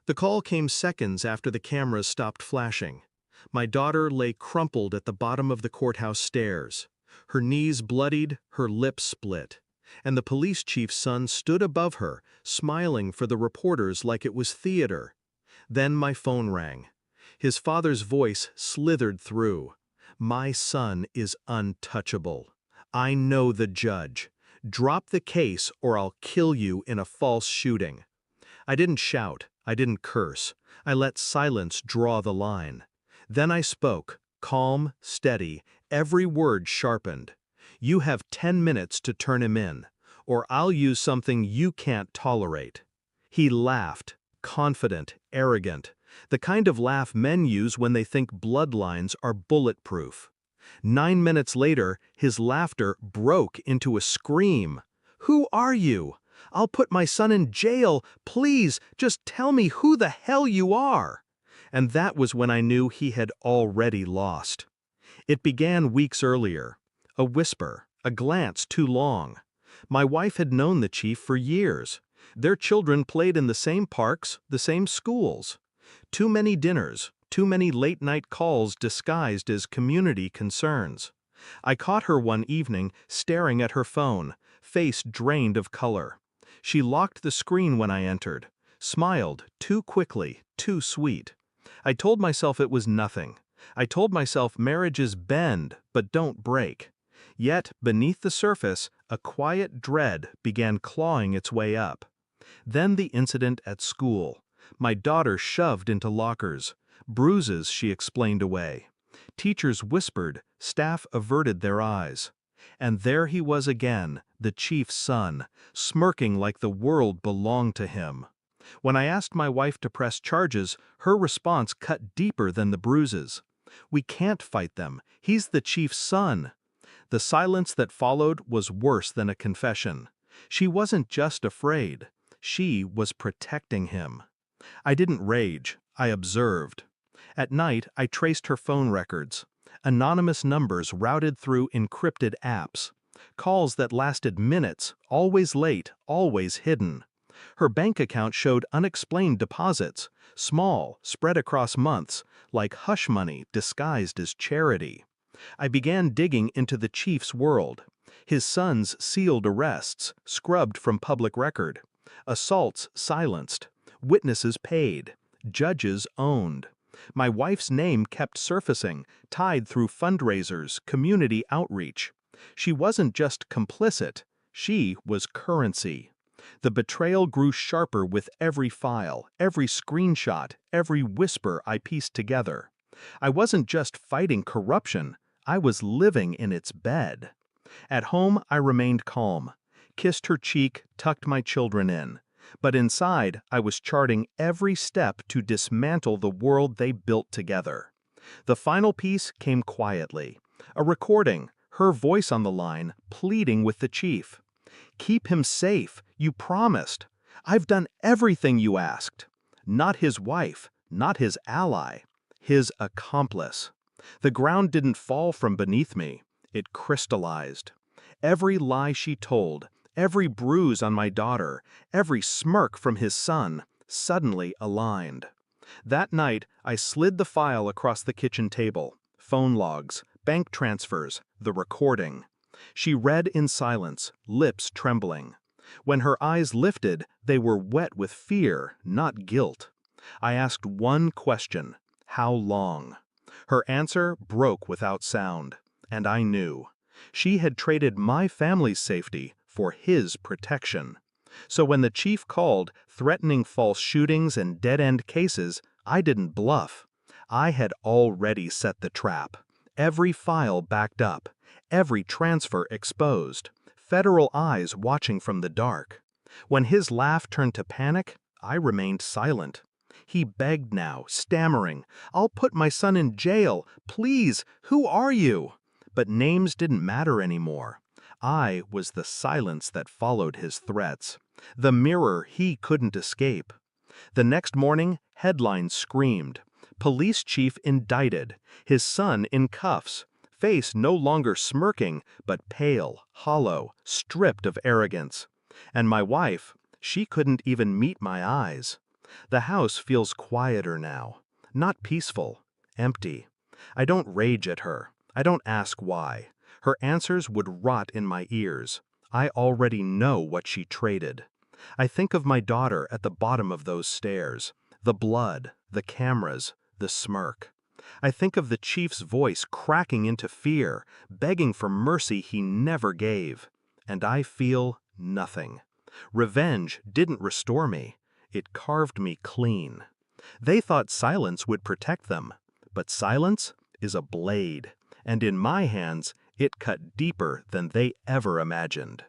The call came seconds after the cameras stopped flashing. My daughter lay crumpled at the bottom of the courthouse stairs. Her knees bloodied, her lips split. And the police chief's son stood above her, smiling for the reporters like it was theater. Then my phone rang. His father's voice slithered through. "My son is untouchable. I know the judge. Drop the case or I'll kill you in a false shooting." I didn't shout. I didn't curse. I let silence draw the line. Then I spoke, calm, steady, every word sharpened. "You have 10 minutes to turn him in, or I'll use something you can't tolerate." He laughed, confident, arrogant, the kind of laugh men use when they think bloodlines are bulletproof. 9 minutes later, his laughter broke into a scream. "Who are you? I'll put my son in jail. Please, just tell me who the hell you are." And that was when I knew he had already lost. It began weeks earlier. A whisper, a glance too long. My wife had known the chief for years. Their children played in the same parks, the same schools. Too many dinners, too many late-night calls disguised as community concerns. I caught her one evening staring at her phone, face drained of color. She locked the screen when I entered, smiled too quickly, too sweet. I told myself it was nothing. I told myself marriages bend, but don't break. Yet, beneath the surface, a quiet dread began clawing its way up. Then the incident at school. My daughter shoved into lockers. Bruises she explained away. Teachers whispered, staff averted their eyes. And there he was again, the chief's son, smirking like the world belonged to him. When I asked my wife to press charges, her response cut deeper than the bruises. "We can't fight them. He's the chief's son." The silence that followed was worse than a confession. She wasn't just afraid. She was protecting him. I didn't rage. I observed. At night, I traced her phone records. Anonymous numbers routed through encrypted apps. Calls that lasted minutes, always late, always hidden. Her bank account showed unexplained deposits, small, spread across months, like hush money disguised as charity. I began digging into the chief's world. His son's sealed arrests, scrubbed from public record. Assaults silenced. Witnesses paid. Judges owned. My wife's name kept surfacing, tied through fundraisers, community outreach. She wasn't just complicit, she was currency. The betrayal grew sharper with every file, every screenshot, every whisper I pieced together. I wasn't just fighting corruption, I was living in its bed. At home, I remained calm, kissed her cheek, tucked my children in. But inside, I was charting every step to dismantle the world they built together. The final piece came quietly. A recording, her voice on the line, pleading with the chief. "Keep him safe, you promised. I've done everything you asked." Not his wife, not his ally, his accomplice. The ground didn't fall from beneath me. It crystallized. Every lie she told, every bruise on my daughter, every smirk from his son, suddenly aligned. That night, I slid the file across the kitchen table. Phone logs, bank transfers, the recording. She read in silence, lips trembling. When her eyes lifted, they were wet with fear, not guilt. I asked one question: how long? Her answer broke without sound, and I knew. She had traded my family's safety for his protection. So when the chief called, threatening false shootings and dead-end cases, I didn't bluff. I had already set the trap. Every file backed up, every transfer exposed, federal eyes watching from the dark. When his laugh turned to panic, I remained silent. He begged now, stammering, "I'll put my son in jail. Please, who are you?" But names didn't matter anymore. I was the silence that followed his threats, the mirror he couldn't escape. The next morning, headlines screamed. Police chief indicted, his son in cuffs, face no longer smirking, but pale, hollow, stripped of arrogance. And my wife, she couldn't even meet my eyes. The house feels quieter now. Not peaceful, empty. I don't rage at her. I don't ask why. Her answers would rot in my ears. I already know what she traded. I think of my daughter at the bottom of those stairs. The blood, the cameras, the smirk. I think of the chief's voice cracking into fear, begging for mercy he never gave. And I feel nothing. Revenge didn't restore me. It carved me clean. They thought silence would protect them, but silence is a blade, and in my hands, it cut deeper than they ever imagined.